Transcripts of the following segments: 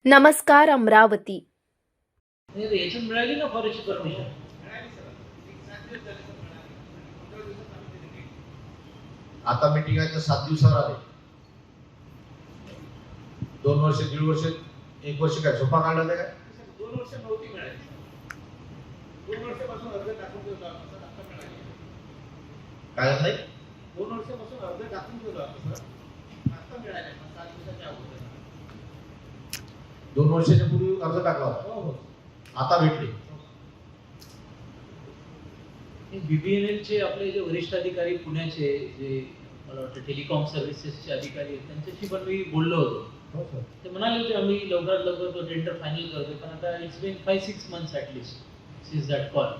नमस्कार अमरावती. याच्यात मिळाली ना फॉरेस्टची परमिशन. आता मीटिंगाच्या 7 दिवसावर आले. 2 वर्ष, 1.5 वर्ष, 1 वर्ष काय झोपा काढला काय? 2 वर्ष नव्हती मिळाली. 2 वर्षापासून अर्ज टाकून ठेवला असं आता मिळाली. काय झालं नाही? 2 वर्षापासून अर्ज टाकून ठेवला असं आता मिळाले. 7 दिवसाच्या अगोदर. 2 वर्षाच्या पूर्वी अर्ज टाकला होता. हो. आता भेटले. बीबीएनएलचे आपले जे वरिष्ठ अधिकारी पुण्याचे जे मला वाटतं टेलिकॉम सर्व्हिसेसचे अधिकारी आहेत त्यांच्याशी पण मी बोललो होतो. हो सर. ते म्हणाले होते आम्ही लवकरात लवकर तो टेंडर फायनल करतोय, पण आता it's been 5-6 months at least since that call.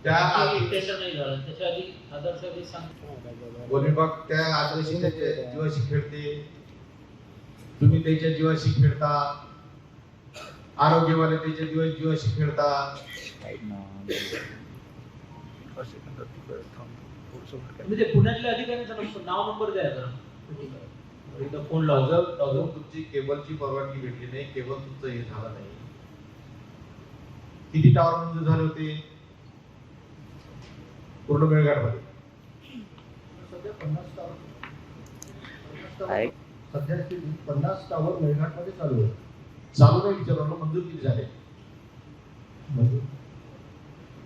त्या आधी टेंडर नाही झालं. त्याच्या आधी आधार सर्व्हिस सांगतो वन विभाग त्या आदिवासी त्याच्या जीवाशी खेळते. तुम्ही त्याच्या जीवाशी खेळता. आरोग्यवाले त्याच्या जीवाशी खेळता. म्हणजे पुण्यातल्या अधिकाऱ्यांचा नाव नंबर द्या जरा. एकदा फोन लावतो. अजून तुमची केबलची परवानगी भेटली नाही. केबल तुमचं हे झालं नाही. किती टावर मंजूर झाले होते पूर्ण मेळघाटमध्ये? सध्या 50 टावर. सध्या 50 टावर मेळघाटमध्ये चालू आहे. चालू नाही विचारलं मंजूर किती झाले म्हणजे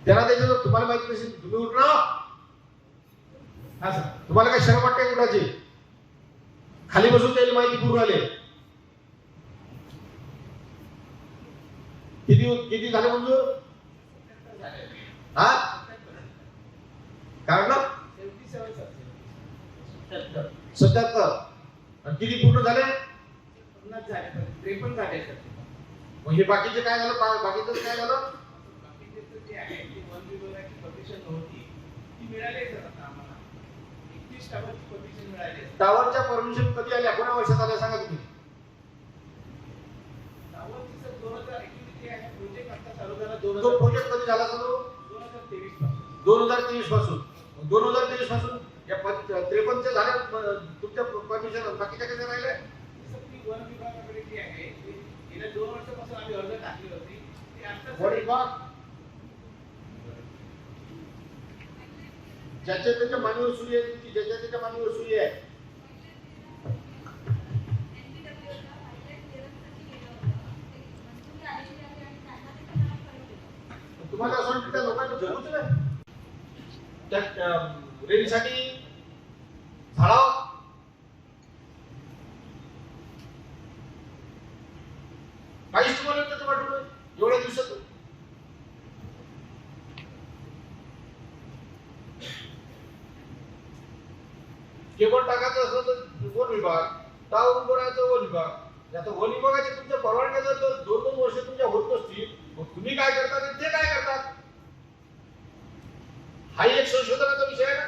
त्याला त्याच्यावर तुम्हाला माहिती नसेल तुम्ही उठणं. हा सर. तुम्हाला काय शरम वाटते उठायची? खाली बसून त्याची माहिती पूर्ण आले. किती झाले मंजूर? हा काय म्हटलं? 77. आणि किती पूर्ण झाले? 50 झाले. 53 झाले सर. म्हणजे बाकीचे काय झालं? बाकीचं काय झालं? बाकीचे जे आहे ती वन विभागाची परमिशन नव्हती ती मिळाली सर आता आम्हाला. 21 टावरची परमिशन मिळाली. टावरच्या परमिशन कधी आल्या? कोणा वर्षात आल्या सांगा तुम्ही? टावरची सर 2021 जे आहे प्रोजेक्ट आता चालू झाला. तो प्रोजेक्ट कधी झाला चालू? 2023 पासून. 2023 पासून. 2023 पासून या 53 चे झाले तुमच्या परमिशन. बाकीच्या कधी राहिले? सर ती वन विभागाकडे जी आहे ती गेल्या 2 वर्षापासून आम्ही अर्ज टाकली होती. ती आता वन विभाग ज्याच्या त्याच्या मानवी सुरी आहे. तुमची ज्याच्या त्याच्या मानवी सुरी आहे. तुम्हाला असं वाटतं त्या लोकांना जरूरच नाही त्या रेल्वेसाठी झाडावं. काहीच तुम्हाला त्याचं वाटत नाही एवढ्या दिवसात. केबल टाकायचं असलं तर वन विभाग, टावर उभं राहायचं वन विभाग. आता वन विभागाचे तुमच्या परवानग्या जर 2-2 वर्ष तुमच्या होत नसतील मग तुम्ही काय करतात आणि ते काय करतात? हा एक संशोधनाचा विषय आहे ना.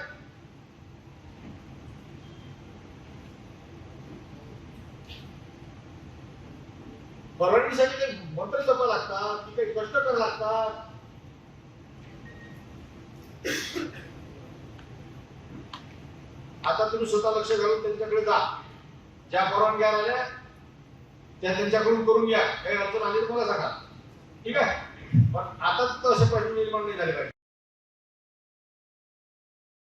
परवानगीसाठी काही मंत्र जपा लागतात की काही कष्ट करावं लागतात. आता तुम्ही स्वतः लक्ष घालून त्यांच्याकडे जा. ज्या परवानग्या आल्या त्या त्यांच्याकडून करून घ्या. काही अडचण आली तर मला सांगा. ठीक आहे. पण आता तर असे प्रश्न निर्माण नाही झाले पाहिजे.